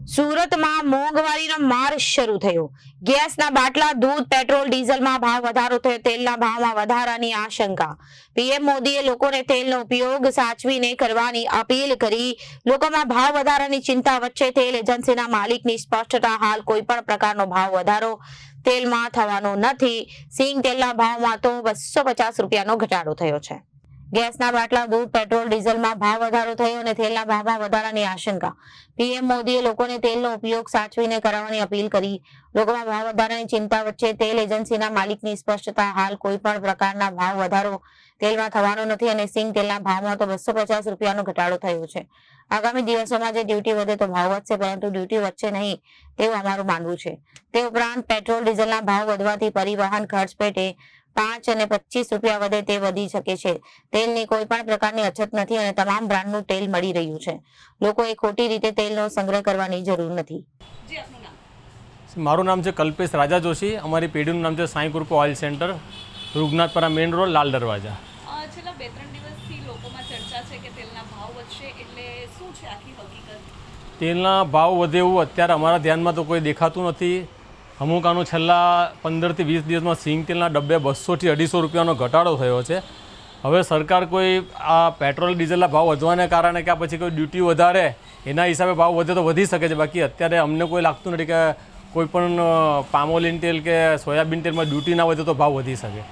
સુરતમાં મોંઘવારીનો માર શરૂ થયો। ગેસના બાટલા, દૂધ, પેટ્રોલ, ડીઝલમાં ભાવ વધારો થયો। તેલના ભાવમાં વધારાની આશંકા। પીએમ મોદીએ લોકોને તેલનો ઉપયોગ સાચવીને કરવાની અપીલ કરી। લોકોમાં ભાવ વધારાની ચિંતા વચ્ચે તેલ એજન્સીના માલિકની સ્પષ્ટતા, હાલ કોઈ પણ પ્રકારનો ભાવ વધારો તેલમાં થવાનો નથી। સિંગ તેલના ભાવમાં તો 250 રૂપિયાનો ઘટાડો થયો છે। ગેસના બાટલા, દૂધ, પેટ્રોલ, ડીઝલમાં ભાવ વધારો થયો અને તેલના ભાવમાં વધારાની આશંકા। પીએમ મોદીએ લોકોને તેલનો ઉપયોગ સાચવીને કરાવવાની અપીલ કરી। લોકોમાં ભાવ વધારાની ચિંતા વચ્ચે તેલ એજન્સીના માલિકની સ્પષ્ટતા, હાલ કોઈ પણ પ્રકારના ભાવ વધારો તેલમાં થવાનો નથી અને સિંગ તેલના ભાવમાં તો 250 રૂપિયાનો ઘટાડો થયો છે। આગામી દિવસોમાં જે ડ્યુટી વધે તો ભાવ વધશે, પરંતુ ડ્યુટી વધશે નહીં તેવું અમારું માનવું છે। તે ઉપરાંત પેટ્રોલ, ડીઝલના ભાવ વધવાથી પરિવહન ખર્ચ પેટે 5 અને 25 રૂપિયા વધે તે વધી શકે છે। તેલની કોઈ પણ પ્રકારની અછત નથી અને તમામ બ્રાન્ડનું તેલ મળી રહ્યું છે। લોકોએ ખોટી રીતે તેલનો સંગ્રહ કરવાની જરૂર નથી। મારું નામ છે કલ્પેશ રાજા જોશી। અમારી પેઢીનું નામ છે સાંઈ કૃપા oil centre, રૂગનાથપરા main road, Lal Darwaja. છેલ્લા 2-3 દિવસથી લોકોમાં ચર્ચા છે કે તેલના ભાવ વધશે, એટલે શું છે આખી હકીકત? તેલના ભાવ વધે એવું અત્યારે અમારા ધ્યાનમાં તો કોઈ દેખાતું નથી। અમુક આનું છેલ્લા 15 થી 20 દિવસમાં સિંગ તેલના ડબ્બે 200 થી 250 રૂપિયાનો ઘટાડો થયો છે। હવે સરકાર કોઈ આ પેટ્રોલ ડીઝલના ભાવ વધવાને કારણે કે પછી કોઈ ડ્યુટી વધારે એના હિસાબે ભાવ વધે તો વધી શકે છે। બાકી અત્યારે અમને કોઈ લાગતું નથી કે કોઈ પણ પામોલિન તેલ કે સોયાબીન તેલમાં ડ્યુટી ના વધે તો ભાવ વધી શકે।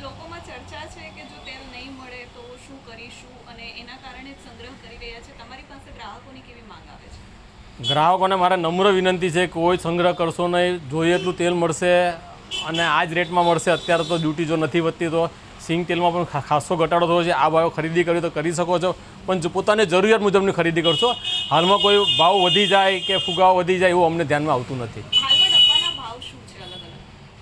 લોકોમાં ચર્ચા છે કે જો તેલ નહીં મળે તો શું કરીશું, અને એના કારણે જ સંગ્રહ કરી રહ્યા છે। તમારી પાસે ગ્રાહકોની કેવી માંગ આવે છે? ગ્રાહકોને મારે નમ્ર વિનંતી છે કે કોઈ સંગ્રહ કરશો નહીં। જોઈએ એટલું તેલ મળશે અને આ જ રેટમાં મળશે। અત્યારે તો ડ્યુટી જો નથી વધતી તો સિંગ તેલમાં પણ ખાસો ઘટાડો થયો છે। આ ભાવ ખરીદી કરવી તો કરી શકો છો, પણ જો પોતાની જરૂરિયાત મુજબની ખરીદી કરશો। હાલમાં કોઈ ભાવ વધી જાય કે ફુગાવો વધી જાય એવું અમને ધ્યાનમાં આવતું નથી। હાલમાં ડબ્બાના ભાવ શું છે અલગ અલગ?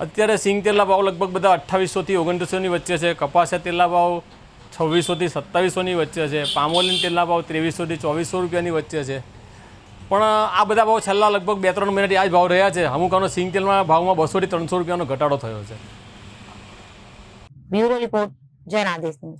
અત્યારે સિંગ તેલના ભાવ લગભગ બધા 2800 થી 2900ની વચ્ચે છે। કપાસિયા તેલના ભાવ 2600 થી 2700ની વચ્ચે છે। પામોલિન તેલના ભાવ 2300 થી 2400 રૂપિયાની વચ્ચે છે। પણ આ બધા ભાવ છેલ્લા લગભગ 2-3 મહિનાથી આ જ ભાવ રહ્યા છે। અમુક આનો સિંગ તેલના ભાવમાં 200 થી 300 રૂપિયાનો ઘટાડો થયો છે। Bureau report, Janadesh news.